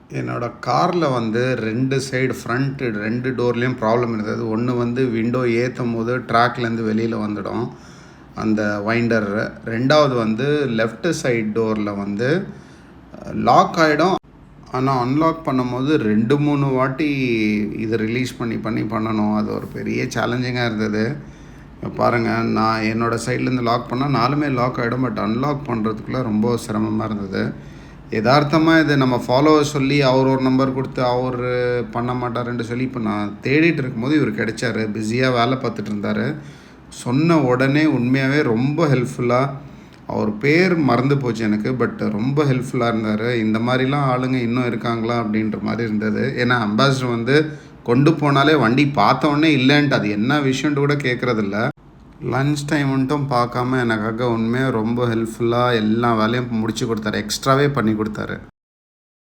என்னோடய காரில் வந்து 2 சைடு ஃப்ரண்ட்டு 2 டோர்லேயும் ப்ராப்ளம் இருந்தது. ஒன்று வந்து விண்டோ ஏற்றும்போது ட்ராக்லேருந்து வெளியில் வந்துடும் அந்த வைண்டர். 2வது வந்து லெஃப்ட் சைட் டோரில் வந்து லாக் ஆகிடும். ஆனால் அன்லாக் பண்ணும்போது 2-3 வாட்டி இது ரிலீஸ் பண்ணணும். அது ஒரு பெரிய சேலஞ்சிங்காக இருந்தது. பாருங்கள், நான் என்னோடய சைட்லேருந்து லாக் பண்ணால் 4மே லாக் ஆகிடும். பட் அன்லாக் பண்ணுறதுக்குள்ளே ரொம்ப சிரமமாக இருந்தது. யதார்த்தமாக இது நம்ம ஃபாலோவர் சொல்லி அவர் ஒரு நம்பர் கொடுத்து அவர் பண்ண மாட்டாருன்னு சொல்லி இப்போ நான் தேடிட்டு இருக்கும்போது இவர் கிடைச்சாரு. பிஸியாக வேலை பார்த்துட்டு இருந்தார். சொன்ன உடனே உண்மையாகவே ரொம்ப ஹெல்ப்ஃபுல்லாக, அவர் பேர் மறந்து போச்சு எனக்கு, பட் ரொம்ப ஹெல்ப்ஃபுல்லாக இருந்தார். இந்த மாதிரிலாம் ஆளுங்க இன்னும் இருக்காங்களா அப்படின்ற மாதிரி இருந்தது. ஏன்னா அம்பாசிடர் வந்து கொண்டு போனாலே வண்டி பார்த்தோன்னே இல்லைன்ட்டு அது என்ன விஷயன்ட்டு கூட கேட்குறதில்ல. லன்ச் டைம் மட்டும் பார்க்காம எனக்காக உண்மையாக ரொம்ப ஹெல்ப்ஃபுல்லாக எல்லா வேலையும் முடிச்சு கொடுத்தாரு. எக்ஸ்ட்ராவே பண்ணி கொடுத்தாரு.